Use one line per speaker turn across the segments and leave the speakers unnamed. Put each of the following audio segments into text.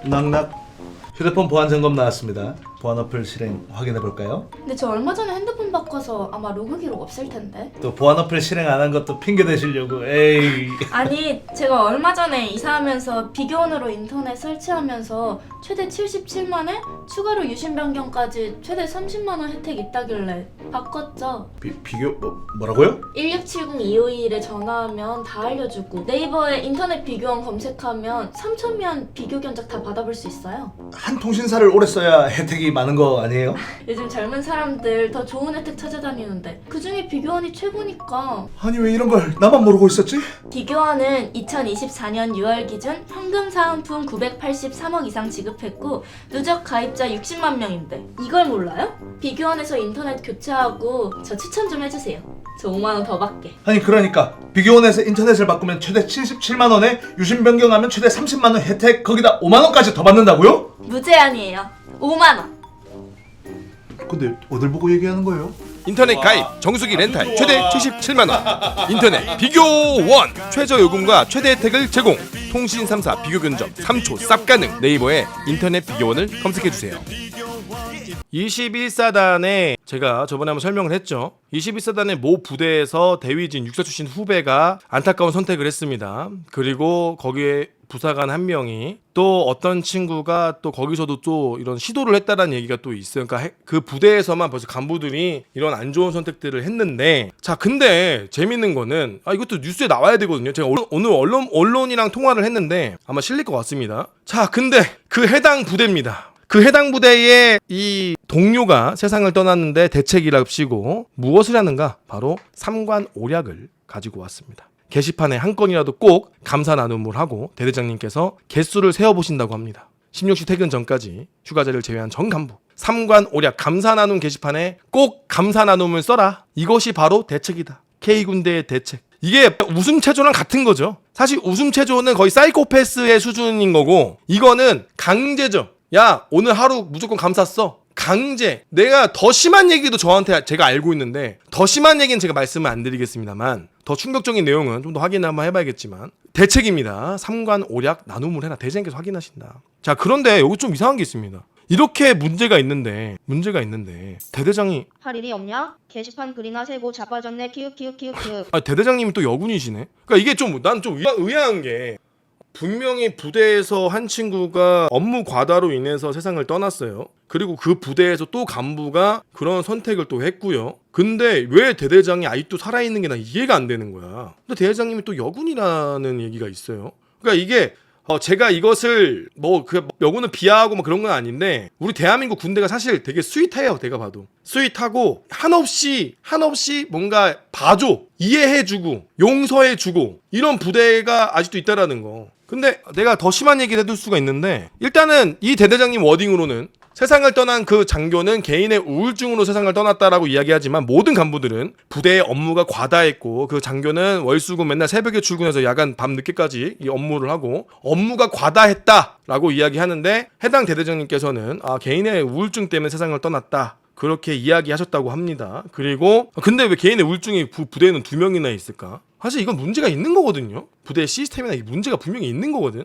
낙낙. 휴대폰 보안 점검 나왔습니다. 보안 어플 실행 확인해 볼까요?
근데 저 얼마 전에 핸드폰 바꿔서 아마 로그 기록 없을 텐데.
또 보안 어플 실행 안 한 것도 핑계 대시려고. 에이.
아니 제가 얼마 전에 이사하면서 비교원으로 인터넷 설치하면서 최대 77만에 추가로 유심 변경까지 최대 30만원 혜택 있다길래 바꿨죠.
비교 뭐라고요?
1670-251에 전화하면 다 알려주고 네이버에 인터넷 비교원 검색하면 3,000면 비교 견적 다 받아볼 수 있어요.
한 통신사를 오래 써야 혜택이 많은 거 아니에요?
요즘 젊은 사람들 더 좋은 혜택 찾아다니는데 그중에 비교원이 최고니까.
아니 왜 이런 걸 나만 모르고 있었지?
비교원은 2024년 6월 기준 현금 사은품 983억 이상 지급했고 누적 가입자 60만 명인데 이걸 몰라요? 비교원에서 인터넷 교체하고 저 추천 좀 해주세요. 저 5만 원 더 받게.
아니 그러니까 비교원에서 인터넷을 바꾸면 최대 77만 원에 유심 변경하면 최대 30만 원 혜택 거기다 5만 원까지 더 받는다고요?
무제한이에요. 5만 원.
근데 어딜 보고 얘기하는 거예요?
인터넷 가입, 정수기 렌탈 최대 77만원. 인터넷 비교원 최저 요금과 최대 혜택을 제공. 통신 3사 비교 견적 3초 쌉 가능. 네이버에 인터넷 비교원을 검색해주세요. 21사단에 제가 저번에 한번 설명을 했죠. 21사단의 모 부대에서 대위진 육사 출신 후배가 안타까운 선택을 했습니다. 그리고 거기에 부사관 한 명이 또 어떤 친구가 또 거기서도 또 이런 시도를 했다라는 얘기가 또 있어요. 그러니까 그 부대에서만 벌써 간부들이 이런 안 좋은 선택들을 했는데, 자 근데 재밌는 거는 이것도 뉴스에 나와야 되거든요. 제가 오늘 언론이랑 통화를 했는데 아마 실릴 것 같습니다. 자 근데 그 해당 부대입니다. 그 해당 부대의 이 동료가 세상을 떠났는데 대책이랍시고 무엇을 하는가? 바로 삼관오략을 가지고 왔습니다. 게시판에 한 건이라도 꼭 감사 나눔을 하고 대대장님께서 개수를 세어보신다고 합니다. 16시 퇴근 전까지 휴가자를 제외한 전 간부 삼관오략 감사 나눔 게시판에 꼭 감사 나눔을 써라. 이것이 바로 대책이다. K군대의 대책. 이게 웃음체조랑 같은 거죠. 사실 웃음체조는 거의 사이코패스의 수준인 거고 이거는 강제죠. 야 오늘 하루 무조건 감사 써. 강제. 내가 더 심한 얘기도 저한테 제가 알고 있는데 더 심한 얘기는 제가 말씀을 안 드리겠습니다만 더 충격적인 내용은 좀 더 확인을 한번 해봐야겠지만 대책입니다. 삼관오략 나눔을 해라. 대장님께서 확인하신다. 자 그런데 여기 좀 이상한 게 있습니다. 이렇게 문제가 있는데 대대장이
할 일이 없냐? 게시판 글이나 세고 자빠졌네 키읔키읔키읔.
대대장님이 또 여군이시네. 그러니까 이게 좀 난 좀 의아한 게 분명히 부대에서 한 친구가 업무 과다로 인해서 세상을 떠났어요. 그리고 그 부대에서 또 간부가 그런 선택을 또 했고요. 근데 왜 대대장이 아직도 살아있는 게 난 이해가 안 되는 거야. 근데 대대장님이 또 여군이라는 얘기가 있어요. 그러니까 이게 제가 이것을 그 여군을 비하하고 뭐 그런 건 아닌데 우리 대한민국 군대가 사실 되게 스윗해요. 내가 봐도 스윗하고 한없이 뭔가 봐줘, 이해해주고 용서해주고 이런 부대가 아직도 있다라는 거. 근데 내가 더 심한 얘기를 해둘 수가 있는데 일단은 이 대대장님 워딩으로는 세상을 떠난 그 장교는 개인의 우울증으로 세상을 떠났다라고 이야기하지만 모든 간부들은 부대의 업무가 과다했고 그 장교는 월수금 맨날 새벽에 출근해서 야간 밤 늦게까지 이 업무를 하고 업무가 과다했다라고 이야기하는데 해당 대대장님께서는 개인의 우울증 때문에 세상을 떠났다. 그렇게 이야기하셨다고 합니다. 그리고 근데 왜 개인의 우울증이 부대에는 2명이나 있을까? 사실 이건 문제가 있는 거거든요. 부대 시스템이나 문제가 분명히 있는 거거든.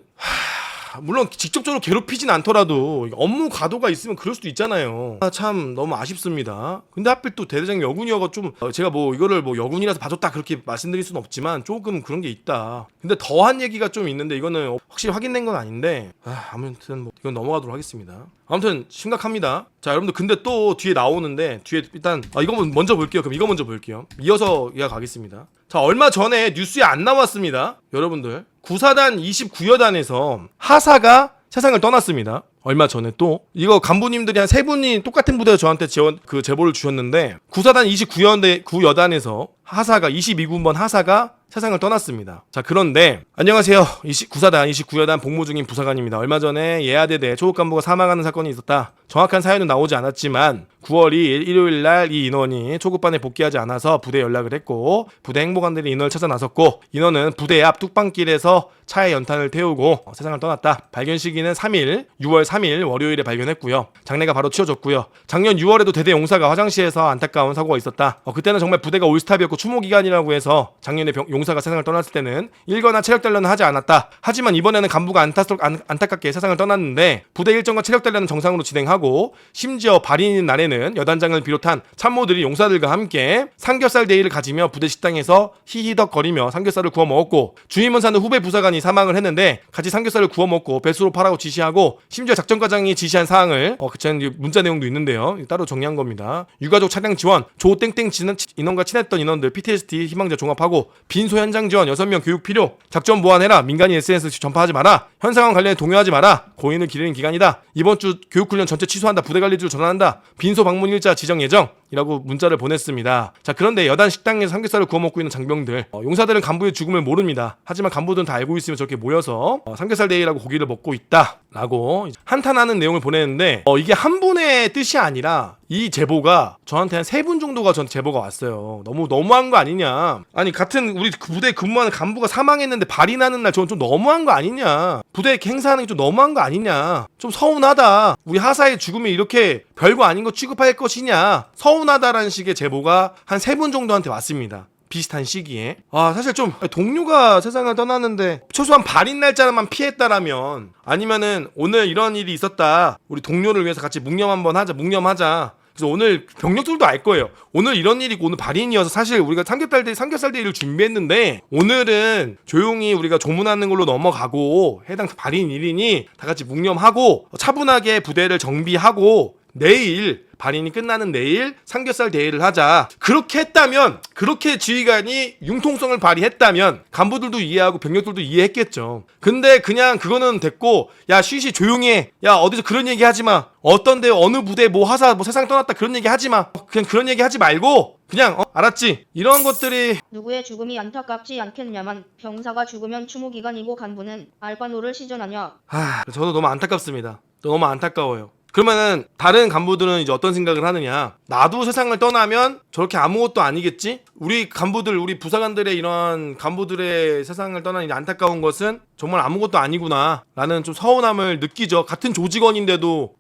물론 직접적으로 괴롭히진 않더라도 업무 과도가 있으면 그럴 수도 있잖아요. 참 너무 아쉽습니다. 근데 하필 또 대대장님 여군이어가 좀 제가 이거를 여군이라서 봐줬다 그렇게 말씀드릴 수는 없지만 조금 그런 게 있다. 근데 더한 얘기가 좀 있는데 이거는 확실히 확인된 건 아닌데 아무튼 이건 넘어가도록 하겠습니다. 아무튼 심각합니다. 자 여러분들 근데 또 뒤에 나오는데 뒤에 일단 이거 먼저 볼게요. 그럼 이거 먼저 볼게요. 이어서 이어가겠습니다. 자 얼마 전에 뉴스에 안 나왔습니다. 여러분들 구사단 29여단에서 하사가 세상을 떠났습니다. 얼마 전에 또 이거 간부님들이 한 3분이 똑같은 부대에서 저한테 제보를 주셨는데 구사단 29여단에서 하사가 22군번 하사가 세상을 떠났습니다. 자 그런데 안녕하세요. 구사단 29여단 복무 중인 부사관입니다. 얼마 전에 예하대 내 초급 간부가 사망하는 사건이 있었다. 정확한 사연은 나오지 않았지만 9월 2일 일요일 날 이 인원이 초급반에 복귀하지 않아서 부대에 연락을 했고 부대 행보관들이 인원을 찾아 나섰고 인원은 부대 앞 뚝방길에서 차에 연탄을 태우고 세상을 떠났다. 발견 시기는 3일 6월 3일 월요일에 발견했고요. 장례가 바로 치러졌고요. 작년 6월에도 대대 용사가 화장실에서 안타까운 사고가 있었다. 그때는 정말 부대가 올스탑이었고 추모 기간이라고 해서 작년에 용사가 세상을 떠났을 때는 일거나 체력 단련은 하지 않았다. 하지만 이번에는 간부가 안타깝게 세상을 떠났는데 부대 일정과 체력 단련은 정상으로 진행하고 심지어 발인인 날에는 여단장을 비롯한 참모들이 용사들과 함께 삼겹살 데이를 가지며 부대 식당에서 히히덕거리며 삼겹살을 구워 먹었고 주임원 사는 후배 부사관이 사망을 했는데 같이 삼겹살을 구워 먹고 배수로 파라고 지시하고 심지어 작전과장이 지시한 사항을 그 문자 내용도 있는데요. 따로 정리한 겁니다. 유가족 차량 지원, 조땡땡 인원과 친했던 인원들 PTSD 희망자 종합하고 빈소 현장 지원 6명 교육 필요, 작전 보완해라, 민간인 SNS 전파하지 마라, 현 상황 관련해 동요하지 마라, 고인을 기리는 기간이다, 이번 주 교육훈련 전체 취소한다, 부대 관리지로 전환한다, 빈소 방문 일자 지정 예정 이라고 문자를 보냈습니다. 자, 그런데 여단 식당에서 삼겹살을 구워 먹고 있는 장병들, 용사들은 간부의 죽음을 모릅니다. 하지만 간부들은 다 알고 있으면 저렇게 모여서 삼겹살 데이라고 고기를 먹고 있다라고 한탄하는 내용을 보냈는데 이게 한 분의 뜻이 아니라 이 제보가 저한테 한 3분 정도가 전 제보가 왔어요. 너무한 거 아니냐. 아니 같은 우리 부대에 근무하는 간부가 사망했는데 발인하는 날 저는 좀 너무한 거 아니냐. 부대에 행사하는 게 좀 너무한 거 아니냐. 좀 서운하다. 우리 하사의 죽음이 이렇게 별거 아닌 거 취급할 것이냐. 서운하다라는 식의 제보가 한 3분 정도한테 왔습니다. 비슷한 시기에. 사실 좀 동료가 세상을 떠났는데 최소한 발인 날짜만 피했다라면, 아니면은 오늘 이런 일이 있었다, 우리 동료를 위해서 같이 묵념하자. 그래서 오늘 병력들도 알 거예요. 오늘 이런 일이 있고 오늘 발인이어서 사실 우리가 삼겹살 데이를 준비했는데 오늘은 조용히 우리가 조문하는 걸로 넘어가고 해당 발인 일이니 다 같이 묵념하고 차분하게 부대를 정비하고 내일 발인이 끝나는 내일 삼겹살 대회를 하자. 그렇게 했다면, 그렇게 지휘관이 융통성을 발휘했다면 간부들도 이해하고 병력들도 이해했겠죠. 근데 그냥 그거는 됐고, 야 쉬쉬 조용히 해, 야 어디서 그런 얘기 하지마, 어떤데 어느 부대 뭐 하사 뭐 세상 떠났다 그런 얘기 하지마, 그냥 그런 얘기 하지 말고 그냥 알았지, 이런 것들이.
누구의 죽음이 안타깝지 않겠냐만 병사가 죽으면 추모기간이고 간부는 알바노를 시전하냐.
저도 너무 안타깝습니다. 너무 안타까워요. 그러면은 다른 간부들은 이제 어떤 생각을 하느냐, 나도 세상을 떠나면 저렇게 아무것도 아니겠지? 우리 간부들, 우리 부사관들의 이런 간부들의 세상을 떠나는 안타까운 것은 정말 아무것도 아니구나 라는 좀 서운함을 느끼죠. 같은 조직원인데도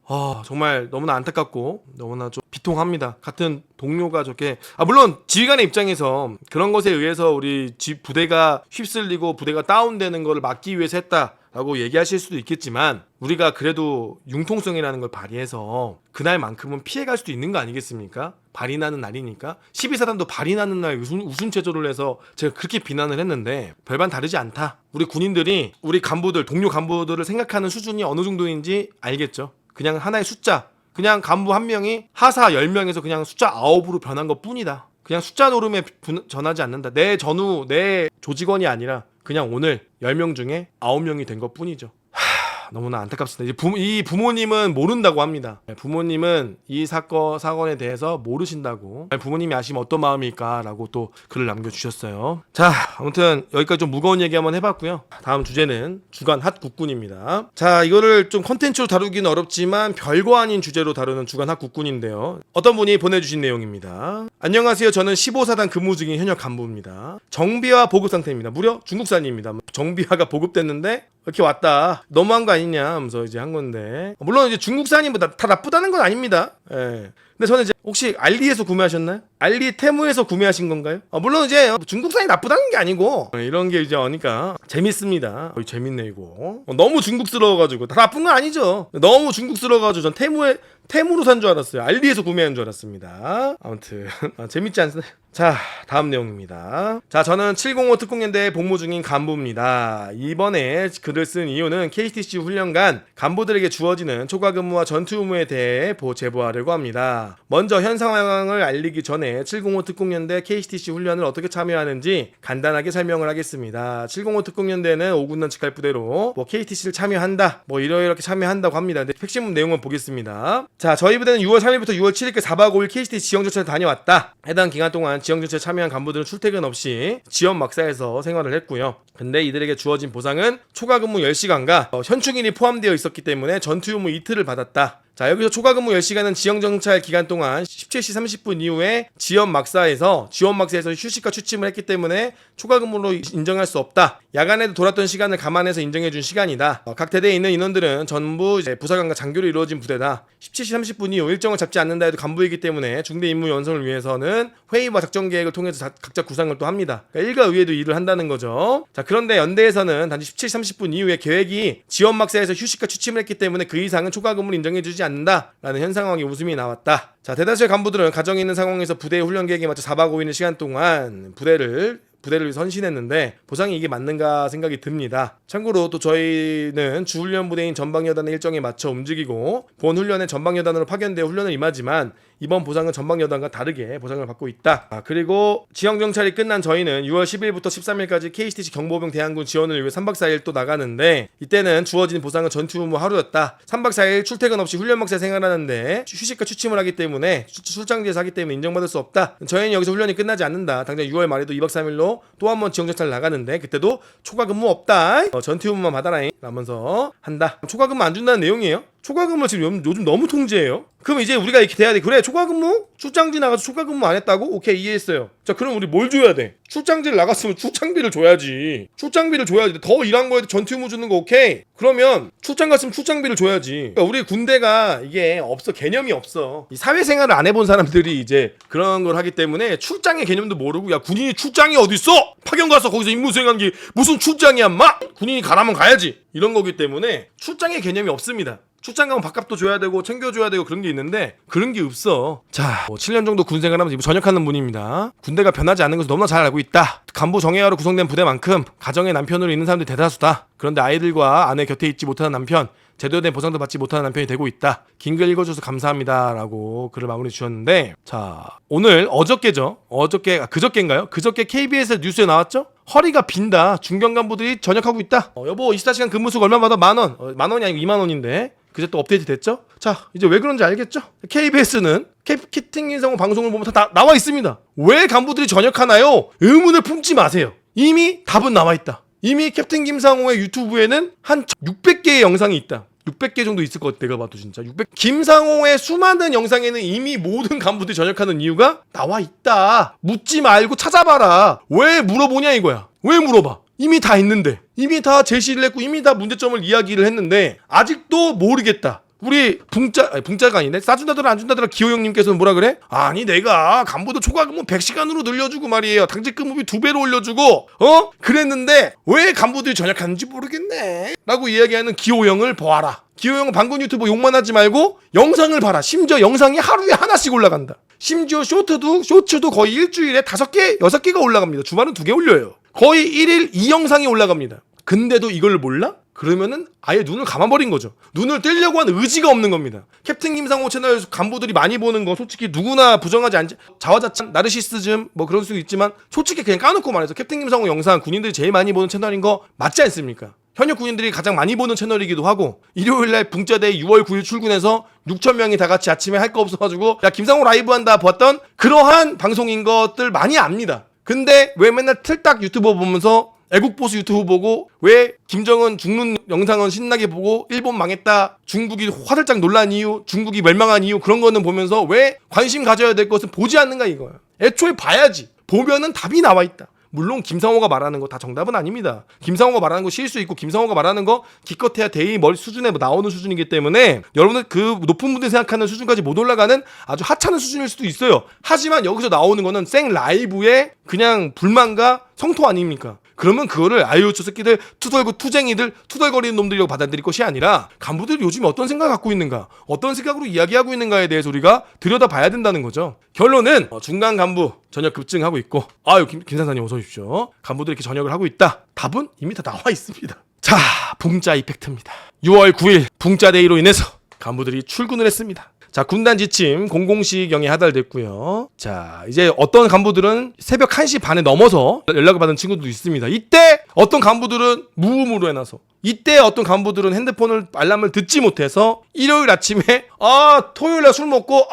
정말 너무나 안타깝고 너무나 좀 비통합니다. 같은 동료가 저렇게, 물론 지휘관의 입장에서 그런 것에 의해서 우리 부대가 휩쓸리고 부대가 다운되는 것을 막기 위해서 했다 라고 얘기하실 수도 있겠지만, 우리가 그래도 융통성이라는 걸 발휘해서 그날만큼은 피해갈 수도 있는 거 아니겠습니까? 발인하는 날이니까. 12사단도 발인하는 날 우sun 체조를 해서 제가 그렇게 비난을 했는데 별반 다르지 않다. 우리 군인들이 우리 간부들, 동료 간부들을 생각하는 수준이 어느 정도인지 알겠죠. 그냥 하나의 숫자, 그냥 간부 한 명이 하사 10명에서 그냥 숫자 9으로 변한 것 뿐이다. 그냥 숫자 노름에 전하지 않는다. 내 전후, 내 조직원이 아니라 그냥 오늘 10명 중에 9명이 된 것 뿐이죠. 너무나 안타깝습니다. 이 부모님은 모른다고 합니다. 부모님은 이 사건에 대해서 모르신다고. 부모님이 아시면 어떤 마음일까라고 또 글을 남겨주셨어요. 자, 아무튼 여기까지 좀 무거운 얘기 한번 해봤고요. 다음 주제는 주간 핫 국군입니다. 자, 이거를 좀 컨텐츠로 다루기는 어렵지만 별거 아닌 주제로 다루는 주간 핫 국군인데요. 어떤 분이 보내주신 내용입니다. 안녕하세요. 저는 15사단 근무 중인 현역 간부입니다. 정비화 보급 상태입니다. 무려 중국산입니다. 정비화가 보급됐는데 이렇게 왔다, 너무한 거 아니냐 하면서 이제 한 건데, 물론 이제 중국산이 뭐 다 나쁘다는 건 아닙니다. 예. 근데 저는 이제 혹시 알리에서 구매하셨나요? 알리 테무에서 구매하신 건가요? 물론 이제 중국산이 나쁘다는 게 아니고 이런 게 이제 오니까 재밌습니다. 재밌네 이거. 너무 중국스러워가지고. 다 나쁜 건 아니죠. 너무 중국스러워가지고 전 테무로 산 줄 알았어요. 알리에서 구매한 줄 알았습니다. 아무튼 재밌지 않나요? 자, 다음 내용입니다. 자, 저는 705 특공연대에 복무 중인 간부입니다. 이번에 글을 쓴 이유는 KTC 훈련간 간부들에게 주어지는 초과 근무와 전투 의무에 대해 제보하려고 합니다. 먼저 현 상황을 알리기 전에 705 특공연대 KTC 훈련을 어떻게 참여하는지 간단하게 설명을 하겠습니다. 705 특공연대는 5군단 직할부대로 KTC를 참여한다, 이렇게 참여한다고 합니다. 근데 핵심 내용을 보겠습니다. 자, 저희 부대는 6월 3일부터 6월 7일까지 4박 5일 KTC 지형전체를 다녀왔다. 해당 기간 동안 지형전체에 참여한 간부들은 출퇴근 없이 지원 막사에서 생활을 했고요. 근데 이들에게 주어진 보상은 초과 근무 10시간과 현충일이 포함되어 있었기 때문에 전투 의무 이틀을 받았다. 자, 여기서 초과근무 10시간은 지역정찰 기간 동안 17시 30분 이후에 지원막사에서 휴식과 취침을 했기 때문에 초과근무로 인정할 수 없다. 야간에도 돌았던 시간을 감안해서 인정해준 시간이다. 각 대대에 있는 인원들은 전부 이제 부사관과 장교로 이루어진 부대다. 17시 30분 이후 일정을 잡지 않는다 해도 간부이기 때문에 중대 임무 완성을 위해서는 회의와 작전 계획을 통해서 각자 구상을 또 합니다. 그러니까 일과 의회도 일을 한다는 거죠. 자, 그런데 연대에서는 단지 17시 30분 이후에 계획이 지원막사에서 휴식과 취침을 했기 때문에 그 이상은 초과근무를 인정해주지 않는다라는 현 상황에 웃음이 나왔다. 자, 대다수의 간부들은 가정에 있는 상황에서 부대의 훈련 계획에 맞춰 4박 5일의 시간 동안 부대를 선신했는데 보상이 이게 맞는가 생각이 듭니다. 참고로 또 저희는 주훈련 부대인 전방여단의 일정에 맞춰 움직이고 본 훈련에 전방여단으로 파견되어 훈련을 임하지만 이번 보상은 전방여단과 다르게 보상을 받고 있다. 그리고 지역정찰이 끝난 저희는 6월 10일부터 13일까지 KCTC 경보병 대항군 지원을 위해 3박 4일 또 나가는데 이때는 주어진 보상은 전투 하루였다. 3박 4일 출퇴근 없이 훈련막사에 생활하는데 휴식과 취침을 하기 때문에 출장지에서 하기 때문에 인정받을 수 없다. 저희는 여기서 훈련이 끝나지 않는다. 당장 6월 말에도 2박 3일로 또 한 번 지역정찰 나가는데 그때도 초과근무 없다. 전투휴무만 받아라잉 라면서 한다. 초과근무 안 준다는 내용이에요. 초과근무 지금 요즘 너무 통제해요. 그럼 이제 우리가 이렇게 돼야 돼. 그래, 초과근무? 출장지 나가서 초과근무 안 했다고? 오케이, 이해했어요. 자, 그럼 우리 뭘 줘야 돼? 출장지를 나갔으면 출장비를 줘야지. 출장비를 줘야지. 더 일한 거에도 전투휴무 주는 거 오케이? 그러면 출장 갔으면 출장비를 줘야지. 그러니까 우리 군대가 이게 없어. 개념이 없어. 이 사회생활을 안 해본 사람들이 이제 그런 걸 하기 때문에 출장의 개념도 모르고, 야, 군인이 출장이 어딨어? 파견 가서 거기서 임무 수행한 게 무슨 출장이야, 마? 군인이 가라면 가야지. 이런 거기 때문에 출장의 개념이 없습니다. 출장 가면 밥값도 줘야 되고 챙겨줘야 되고 그런 게 있는데 그런 게 없어. 자, 7년 정도 군 생활하면서 전역하는 분입니다. 군대가 변하지 않는 것을 너무나 잘 알고 있다. 간부 정예화로 구성된 부대만큼 가정의 남편으로 있는 사람들이 대다수다. 그런데 아이들과 아내 곁에 있지 못하는 남편, 제대로 된 보상도 받지 못하는 남편이 되고 있다. 긴 글 읽어줘서 감사합니다 라고 글을 마무리 주셨는데, 자, 오늘 그저께인가요? 그저께 KBS 뉴스에 나왔죠? 허리가 빈다. 중견 간부들이 전역하고 있다. 여보 24시간 근무수가 얼마 받아? 10,000원. 10,000원이 아니고 20,000원인데 그제 또 업데이트 됐죠? 자, 이제 왜 그런지 알겠죠? KBS는 캡틴 김상호 방송을 보면 다 나와 있습니다. 왜 간부들이 전역하나요? 의문을 품지 마세요. 이미 답은 나와 있다. 이미 캡틴 김상호의 유튜브에는 한 600개의 영상이 있다. 600개 정도 있을 것 같아. 내가 봐도 진짜 600. 김상호의 수많은 영상에는 이미 모든 간부들이 전역하는 이유가 나와 있다. 묻지 말고 찾아봐라. 왜 물어보냐 이거야. 왜 물어봐? 이미 다 있는데, 이미 다 제시를 했고 이미 다 문제점을 이야기를 했는데 아직도 모르겠다. 우리 붕자가 아니네. 싸준다더라 안 준다더라 기호형님께서는 뭐라 그래? 아니 내가 간부도 초과근무 100시간으로 늘려주고 말이에요. 당직 근무비 2배로 올려주고 그랬는데 왜 간부들이 전역하는지 모르겠네 라고 이야기하는 기호형을 보아라. 기호형은 방금 유튜브 욕만 하지 말고 영상을 봐라. 심지어 영상이 하루에 하나씩 올라간다. 심지어 쇼츠도 거의 일주일에 5개, 6개가 올라갑니다. 주말은 2개 올려요. 거의 1일 2영상이 올라갑니다. 근데도 이걸 몰라? 그러면은 아예 눈을 감아버린 거죠. 눈을 떼려고 하는 의지가 없는 겁니다. 캡틴 김상호 채널에서 간부들이 많이 보는 거 솔직히 누구나 부정하지 않지. 자화자찬, 나르시시즘 뭐 그럴 수도 있지만 솔직히 그냥 까놓고 말해서 캡틴 김상호 영상 군인들이 제일 많이 보는 채널인 거 맞지 않습니까? 현역 군인들이 가장 많이 보는 채널이기도 하고 일요일날 붕자대에 6월 9일 출근해서 6,000명이 다 같이 아침에 할 거 없어가지고 야 김상호 라이브 한다 봤던 그러한 방송인 것들 많이 압니다. 근데 왜 맨날 틀딱 유튜버 보면서 애국보수 유튜브 보고 왜 김정은 죽는 영상은 신나게 보고 일본 망했다 중국이 화들짝 놀란 이유 중국이 멸망한 이유 그런 거는 보면서 왜 관심 가져야 될 것은 보지 않는가 이거야. 애초에 봐야지. 보면은 답이 나와 있다. 물론 김상호가 말하는 거 다 정답은 아닙니다. 김상호가 말하는 거 실수 있고 김상호가 말하는 거 기껏해야 대의 머리 수준에 나오는 수준이기 때문에 여러분들 그 높은 분들이 생각하는 수준까지 못 올라가는 아주 하찮은 수준일 수도 있어요. 하지만 여기서 나오는 거는 생 라이브의 그냥 불만과 성토 아닙니까? 그러면 그거를 아유 저 새끼들 투덜쟁이들 투덜거리는 놈들이라고 받아들일 것이 아니라 간부들이 요즘에 어떤 생각을 갖고 있는가 어떤 생각으로 이야기하고 있는가에 대해서 우리가 들여다봐야 된다는 거죠. 결론은 중간 간부 전역 급증하고 있고 아유 김산사님 어서 오십시오. 간부들이 이렇게 전역을 하고 있다. 답은 이미 다 나와 있습니다. 자, 붕자 이펙트입니다. 6월 9일 붕자데이로 인해서 간부들이 출근을 했습니다. 자, 군단 지침 00시경에 하달됐고요. 자, 이제 어떤 간부들은 새벽 1시 반에 넘어서 연락을 받은 친구들도 있습니다. 이때 어떤 간부들은 무음으로 해놔서 이때 어떤 간부들은 핸드폰을 알람을 듣지 못해서 일요일 아침에 토요일에 술 먹고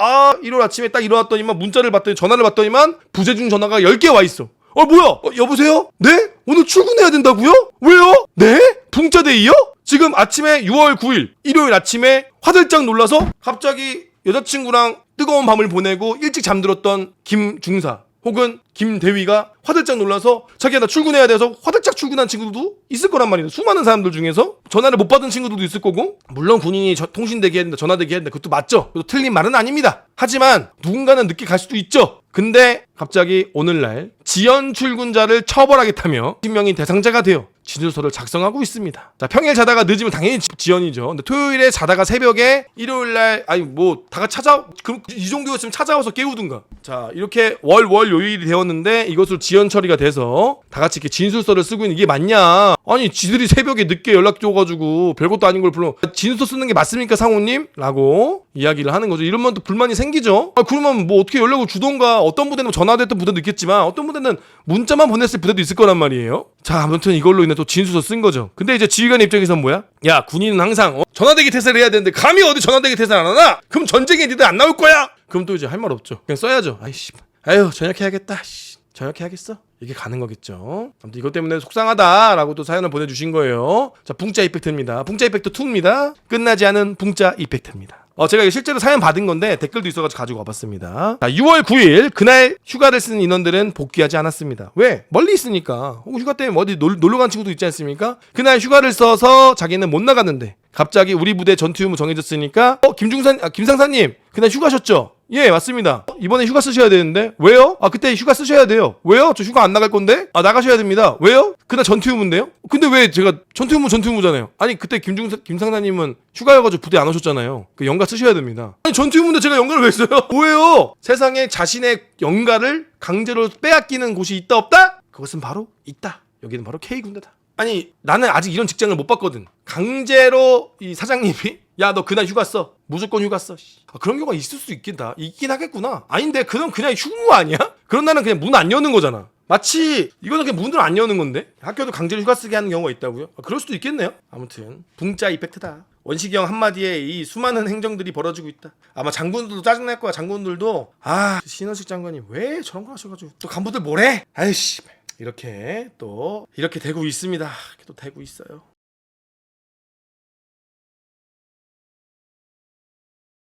일요일 아침에 딱 일어났더니만 문자를 받더니 전화를 받더니만 부재중 전화가 10개 와 있어. 뭐야? 여보세요? 네? 오늘 출근해야 된다고요? 왜요? 네? 붕자데이요? 지금 아침에 6월 9일 일요일 아침에 화들짝 놀라서 갑자기 여자친구랑 뜨거운 밤을 보내고 일찍 잠들었던 김중사 혹은 김대위가 화들짝 놀라서 자기야 나 출근해야 돼서 화들짝 출근한 친구들도 있을 거란 말이에요. 수많은 사람들 중에서 전화를 못 받은 친구들도 있을 거고, 물론 군인이 통신대기 해야 된다, 전화대기 해야 된다, 그것도 맞죠. 그것도 틀린 말은 아닙니다. 하지만 누군가는 늦게 갈 수도 있죠. 근데 갑자기 오늘날 지연 출근자를 처벌하겠다며 신명이 대상자가 되어 진술서를 작성하고 있습니다. 자, 평일 자다가 늦으면 당연히 지연이죠. 근데 토요일에 자다가 새벽에 일요일날 아니 뭐 다 같이 그럼 이 정도였으면 찾아와서 깨우든가. 자, 이렇게 월 요일이 되었는데 이것을 지연 처리가 돼서 다 같이 이렇게 진술서를 쓰고 있는 이게 맞냐? 아니 지들이 새벽에 늦게 연락 줘가지고 별것도 아닌 걸 불러 진술서 쓰는 게 맞습니까 상호님? 라고 이야기를 하는 거죠. 이러면 또 불만이 생기죠. 그러면 뭐 어떻게 연락을 주던가. 어떤 부대는 전화도 했던 부대도 있겠지만 어떤 부대는 문자만 보냈을 부대도 있을 거란 말이에요. 자, 아무튼 이걸로 인해 또 진술서 쓴 거죠. 근데 이제 지휘관 입장에서는 뭐야? 야, 군인은 항상 전화대기 태세를 해야 되는데 감히 어디 전화대기 태세를 안 하나? 그럼 전쟁에 니들 안 나올 거야? 그럼 또 이제 할 말 없죠. 그냥 써야죠. 아이씨, 아유 저녁해야겠다. 저녁해야겠어. 이게 가는 거겠죠. 아무튼 이것 때문에 속상하다라고 또 사연을 보내주신 거예요. 자, 붕짜 이펙트입니다. 붕짜 이펙트 2입니다. 끝나지 않은 붕짜 이펙트입니다. 제가 실제로 사연 받은 건데 댓글도 있어가지고 가지고 와봤습니다. 자, 6월 9일 그날 휴가를 쓰는 인원들은 복귀하지 않았습니다. 왜? 멀리 있으니까. 혹은 휴가 때문에 어디 놀러 간 친구도 있지 않습니까? 그날 휴가를 써서 자기는 못 나갔는데 갑자기 우리 부대 전투 유무 정해졌으니까 김상사님 그날 휴가셨죠? 예, 맞습니다. 이번에 휴가 쓰셔야 되는데 왜요? 그때 휴가 쓰셔야 돼요. 왜요? 저 휴가 안 나갈 건데? 나가셔야 됩니다. 왜요? 그날 전투 유무인데요? 근데 왜 제가 전투 유무잖아요. 아니 그때 김상사님은 휴가여가지고 부대 안 오셨잖아요. 그 연가 쓰셔야 됩니다. 아니 전투 유무인데 제가 연가를 왜 써요? 뭐예요? 세상에 자신의 연가를 강제로 빼앗기는 곳이 있다 없다? 그것은 바로 있다. 여기는 바로 K군대다. 아니 나는 아직 이런 직장을 못 봤거든. 강제로 이 사장님이 야 너 그날 휴가 써. 무조건 휴가 써. 그런 경우가 있을 수 있긴 하겠구나. 아닌데 그건 그냥 휴무 아니야? 그런 날은 그냥 문 안 여는 거잖아. 마치 이거는 그냥 문을 안 여는 건데 학교도 강제로 휴가 쓰게 하는 경우가 있다고요? 그럴 수도 있겠네요. 아무튼 붕짜 이펙트다. 원식이 형 한마디에 이 수많은 행정들이 벌어지고 있다. 아마 장군들도 짜증날 거야. 장군들도 신원식 장관이 왜 저런 거 하셔가지고 또 간부들 뭐래? 아이씨 이렇게 되고 있습니다. 이렇게 또 되고 있어요.